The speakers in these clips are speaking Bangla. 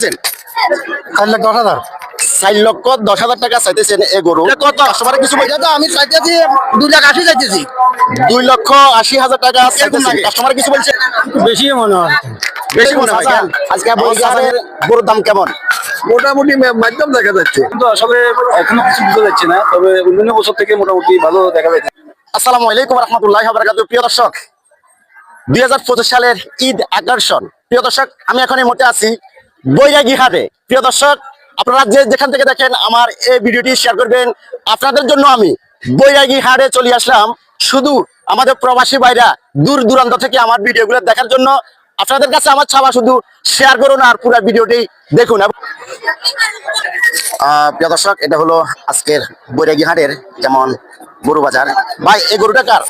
4,10,000 4,10,000 টাকা চাইতেছেন এই গরু কত কাস্টমারে কিছু বলছে তো আমি চাইতেছি 2,80,000 চাইতেছি 2,80,000 টাকা চাইতেছেন কাস্টমারে কিছু বলছে বেশি মনে হয় বেশি মনে হয় কেন? আজকে বরিশালের গরুর দাম কেমন? মোটামুটি মাধ্যম দেখা যাচ্ছে কিন্তু আসলে এখনো কিছু বুঝতে যাচ্ছে না, তবে অন্যান্য বছর থেকে মোটামুটি ভালো দেখা যাচ্ছে। আসসালামু আলাইকুম রহমতুল্লাহি ওয়া বারাকাতুহু। প্রিয় দর্শক, 2025 সালের ঈদ আকর্ষণ। প্রিয় দর্শক, আমি এখন এই মুহূর্তে আছি বৈরাগী হাটে। প্রিয় দর্শক, আপনারা যেখান থেকে দেখেন আমার এই ভিডিওটি শেয়ার করবেন। আপনাদের জন্য আমি বৈরাগী হাটে চলে আসলাম শুধু আমাদের প্রবাসী ভাইরা দূর দূরান্ত থেকে আমার ভিডিওগুলো দেখার জন্য। আপনাদের কাছে আমার চাওয়া শুধু শেয়ার করুন আর পুরো ভিডিওটি দেখুন। প্রিয় দর্শক, এটা হলো আজকের বৈরাগী হাটের যেমন গরু বাজার। ভাই, এই গরুটা কার?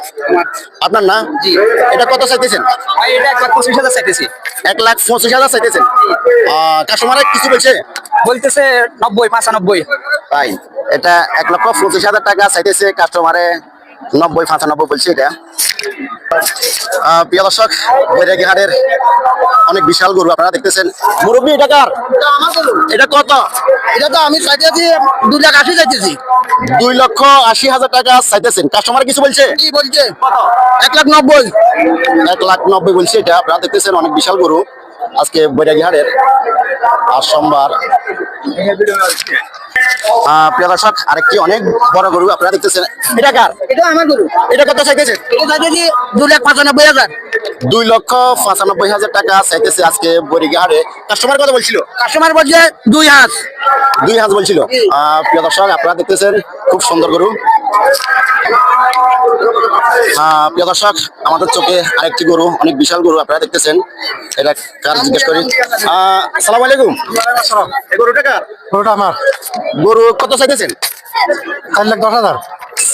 আপনার না? জি। এটা কত চাইতেছেন? ভাই এটা 1,25,000 চাইতেছি। 1,25,000 চাইতেছেন। কাস্টমারে কিছু বলছে? বলতেছে 90, 95। ভাই, এটা 1,25,000 টাকা চাইতেছে, কাস্টমারে 90, 95 বলছে। এটা প্রিয় দর্শক, বৈরাগী হাটের অনেক বিশাল গরু আপনারা দেখতেছেন। মুরব্বী, এটা কার? এটা কত? এটা তো আমি চাইতেছি 2,80,000 চাইতেছি 2,80,000 টাকা চাইতেছেন, কাস্টমার কিছু বলছে? কি বলছে 1,90,000 1,90,000 বলছে। এটা আপনারা দেখতেছেন অনেক বিশাল গরু আজকে বৈরাগী হাটের আর সোমবার। প্রিয় দর্শক, আরেকটি অনেক বড় গরু আপনারা দেখতেছেন। এটা কার? এটা আমার গরু এটা কত চাইতেছে? এটা চাইতেছি 2,95,000 2,95,000 টাকা চাইতেছে আজকে বৈরাগী হাটে। কাস্টমার কত বলছিল? কাস্টমার বলছে 2 হাঁস 2 হাজার বলছিল। প্রিয় দর্শক, আপনারা দেখতেছেন খুব সুন্দর গরু। প্রিয় দর্শক, আমাদের চোখে আরেকটি গরু, অনেক বিশাল গরু আপনারা দেখতেছেন। এটা কার জিজ্ঞেস করি। আসসালামু আলাইকুম। এই গরুটা কার? গরুটা আমার গরু কত চাইতেছেন? 4,10,000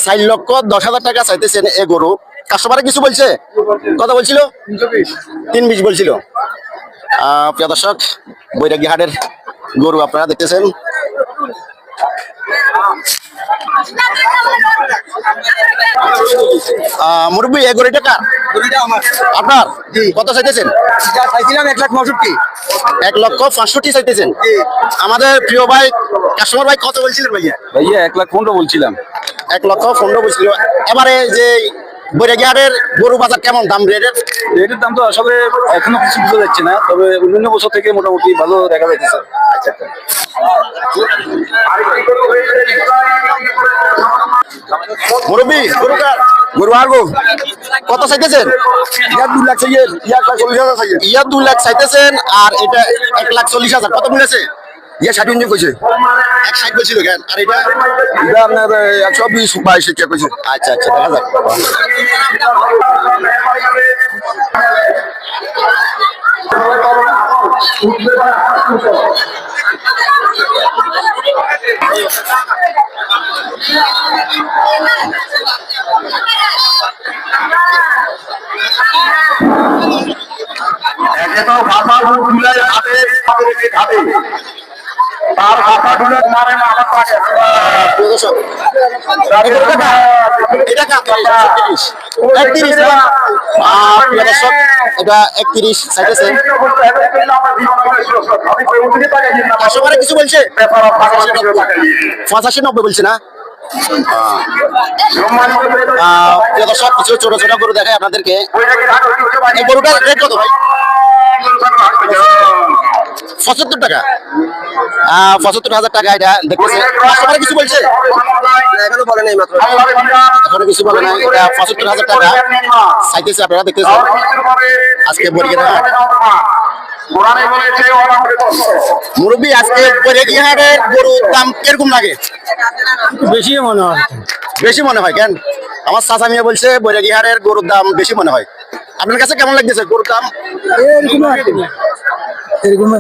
4,10,000 টাকা চাইতেছেন এই গরু। কাস্টমারে কিছু বলছে? কত বলছিল? 320 বলছিল। প্রিয় দর্শক, বৈরাগী হাটের গরু আপনারা দেখতেছেন। মুরব্বী, এই গরুটা কার? আপনার? কত চাইতেছেন? চাইছিলাম 1,65,000 1,65,000 চাইতেছেন। আমাদের প্রিয় ভাই কাস্টমার ভাই কত বলছিলেন ভাইয়া? ভাইয়া 1,15 বলছিলাম। 1,15,000 বলছিল। এবারে যে বৈরাগী হাটের গরু বাজার কেমন দাম রেটের? এটার দাম তো আসলে এখনো কিছু বুঝতে যাচ্ছে না, তবে অন্যান্য বছর থেকে মোটামুটি ভালো দেখা যাইতেছে। মুরব্বী, গরু কার? গরু আর গো কত চাইতেছেন? 2 লাখ চাইয়ে 1,40,000 চাইয়ে 2 লাখ চাইতেছেন আর এটা 1,40,000। কত বলেছে? 60 কইছে 1,60 বলছিল কেন? আর এটা এটা আপনার 120-22 টাকা কইছে আচ্ছা আচ্ছা, দেখা যাক। প্রিয় দর্শক, এটা কার? 31। প্রিয় দর্শক, এটা 31 চাইতেছে। কাস্টমারে কিছু বলছে? 85-90 বলছে না? প্রিয় দর্শক, কিছু ছোট ছোট গরু দেখায় আপনাদেরকে। এই গরুটার রেট কত ভাই? 75 টাকা। 75,000 টাকা এটা দেখতেছে। কাস্টমারে কিছু বলছে? এখনো বলে নাই মাত্র এখনো কিছু বলে নাই। এটা 75,000 টাকা চাইতেছে, আপনারা দেখতেছেন আজকে বৈরাগী হাট। মুরব্বী, আজকে বৈরাগী হাটের গরুর দাম কিরকম লাগে? বেশি মনে হয় বেশি মনে হয় কেন? আমার চাচা মিয়া বলছে বৈরাগী হাটের গরুর দাম বেশি মনে হয়। আপনার কাছে কেমন লাগতেছে গরুর দাম? এরকম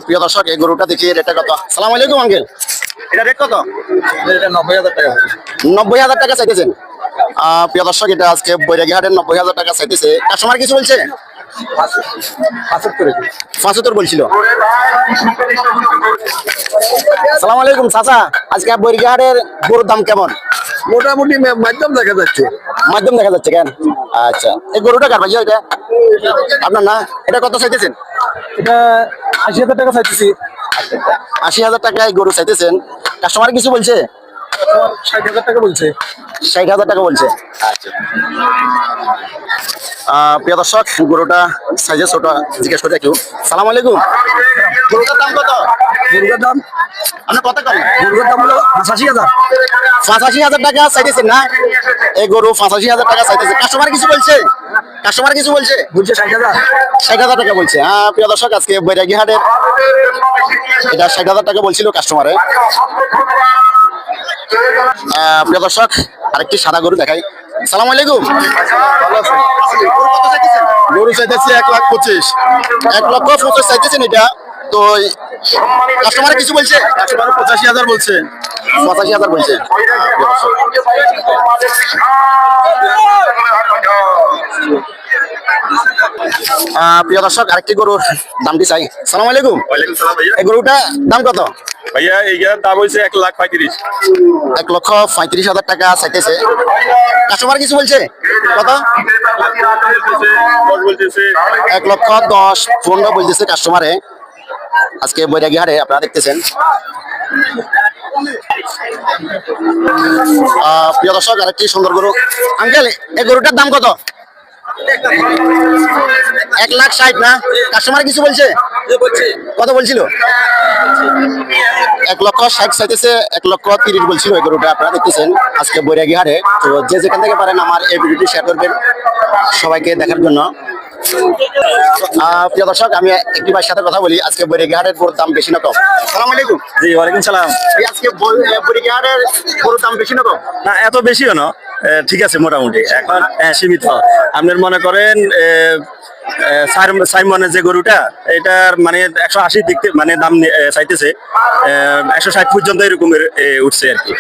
প্রিয় দর্শক, এই গরুটা দেখি রেটটা কত। সালাম আলাইকুম আঙ্কেল, এটা রেট কত? এটা 90,000 টাকা 90,000 টাকা চাইতেছেন। প্রিয় দর্শক, এটা আজকে বৈরাগী হাটের 90,000 টাকা চাইতেছে। কাস্টমার কিছু বলছে? 75 বলছিল। সালাম আলাইকুম চাচা, আজকে বৈরাগী হাটের গরুর দাম কেমন? মোটামুটি মাধ্যম দেখা যাচ্ছে। মাধ্যম দেখা যাচ্ছে কেন? আচ্ছা, এই গরুটা কার ভাইয়া? এটা আপনার না? এটা কত চাইতেছেন? এটা 80,000 টাকা চাইতেছি। 80,000 টাকায় গরু চাইতেছেন। কাস্টমার কিছু বলছে? 60,000 টাকা বলছে। 60,000 টাকা বলছে। আচ্ছা, প্রিয় দর্শক, গরুটা সাইজে ছোট, জিজ্ঞেস করে একটু। সালাম আলাইকুম। গরুটার দাম কত? গরুটার দাম আপনি কত করেন? গরুটার দাম হলো 85,000। 85,000 টাকা চাইতেছেন না? এই গরু 85,000 টাকা চাইতেছে। কাস্টমার কিছু বলছে? কাস্টমার কিছু বলছে? বলছে 60,000। 60,000 টাকা বলছে। হ্যাঁ প্রিয় দর্শক, আজকে বৈরাগী হাটের এটা 60,000 টাকা বলছিল কাস্টমারে। প্রিয় দর্শক, আরেকটি সাদা গরু দেখাই। সালাম আলাইকুম। গরু চাইতেছি 1,25,000। 1,25,000 চাইতেছেন এটা। তো কাস্টমার কিছু বলছে? 85,000 বলছে। 85,000 বলছে। প্রিয় দর্শক, আরেকটি গরুর দামটি চাই। সালাম আলাইকুম। ওয়ালাইকুম সালাম ভাইয়া। এই গরুটা দাম কত? ভাইয়া এইটার দাম হয়েছে 1,35,000। 1,35,000 টাকা চাইতেছে। কাস্টমার কিছু বলছে? কত? 1,10,000, 15 বলতেছে কাস্টমারে। আজকে বৈরাগী হাটে আপনারা দেখতেছেন। প্রিয় দর্শক, আরেকটি সুন্দর গরু। আঙ্কেল, এই গরুটার দাম কত? 1,60,000 না? কাস্টমার কিছু বলছে? কত বলছিল? 1,60,000 চাইতেছে। 1,30,000 বলছিল এই গরুটা। আপনারা দেখতেছেন আজকে বৈরাগী হাটে। তো যে যেখান থেকে পারেন আমার এই ভিডিওটি শেয়ার করবেন সবাইকে দেখার জন্য। প্রিয় দর্শক, আমি একটি ভাইয়ের সাথে কথা বলি। আজকে বৈরাগী হাটের গরুর দাম বেশি না কম? সালাম আলাইকুম। জি, ওয়ালাইকুম সালাম। এই আজকে বৈরাগী হাটের গরুর দাম বেশি না কম? না, এত বেশিও না, ঠিক আছে মোটামুটি। এখন সীমিত। আপনার মনে করেন সাইমনের যে গরুটা, এটার মানে 180 দিক মানে দাম চাইতেছে। 160 পর্যন্ত এরকমের উঠছে আর কি।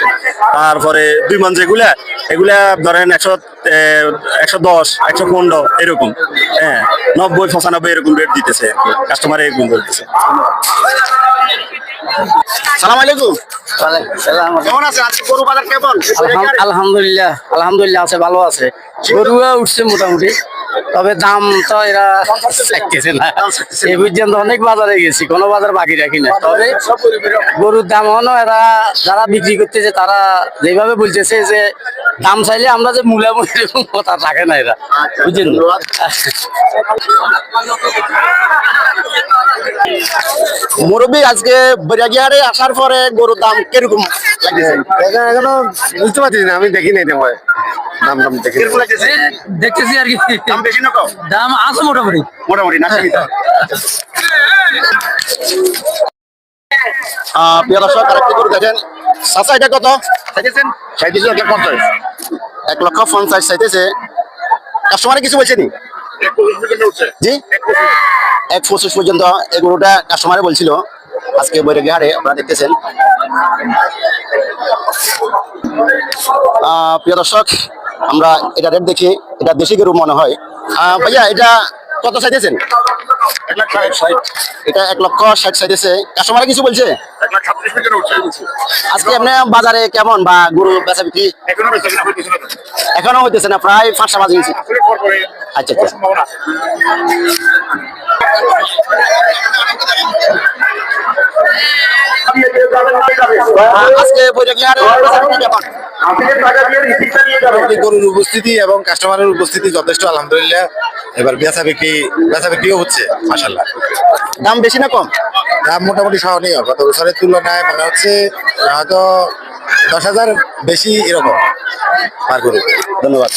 তারপরে 2 মন যেগুলা, এগুলা ধরেন 110, 115 এরকম। হ্যাঁ, 90, 95 এরকম রেট দিতেছে আর কি। কাস্টমার এরকম বলতেছে। সালাম আলাইকুম। কেমন আছে? আজকে গরু বাজার কেমন? আলহামদুলিল্লাহ, আলহামদুলিল্লাহ আছে, ভালো আছে। গরুও উঠছে মোটামুটি, তবে দাম তো এরা চাইতেছে না। এই পর্যন্ত অনেক বাজারে গেছি, কোনো বাজার বাকি রাখি না। তবে গরুর দাম হলো, এরা যারা বিক্রি করতেছে তারা যেভাবে বলতেছে যে দাম চাইলে আমরা যে মূলামূলি এরকম কথা রাখে না এরা, বুঝলেন? মুরব্বী, আজকে বৈরাগী হাটে আসার পরে গরুর দাম কিরকম লাগছে? এখনো বুঝতে পারছি না, আমি দেখি নাই দাম দেখি। কিরকম লাগছে? দেখতেছি আর কি, দাম বেশি না কম? দাম আছে মোটামুটি। মোটামুটি না, সীমিত। প্রিয় দর্শক, আরেকটি গরু দেখেন। চাচা, এটা কত চাইতেছেন? 1,50,000 চাইতেছে। কাস্টমারে কিছু বলছে নি? জি, 1,25,000 পর্যন্ত এই গরুটা কাস্টমারে বলছিল। আজকে বৈরাগী হাটে আপনারা দেখতেছেন। প্রিয় দর্শক, আমরা এটা রেট দেখি, এটা দেশি গরু মনে হয়। ভাইয়া, এটা কত চাইতেছেন? এটা 1,60,000 চাইতেছে। কাস্টমারে কিছু বলছে? আজকে আপনি বাজারে কেমন বা গরু বেচা বিক্রি? এখনো হইতেছে না, প্রায় 5টা বাজে গেছে। আচ্ছা আচ্ছা। আজকে বৈরাগী হাটে বেচা বিক্রি কেমন? গরুর উপস্থিতি এবং কাস্টমারের উপস্থিতি যথেষ্ট, আলহামদুলিল্লাহ। এবার বেচা বিক্রিও হচ্ছে, মাশাআল্লাহ। দাম বেশি না কম? দাম মোটামুটি সহনীয়, গত বছরের তুলনায় মনে হচ্ছে হয়তো 10,000 বেশি এরকম পার গরু। ধন্যবাদ।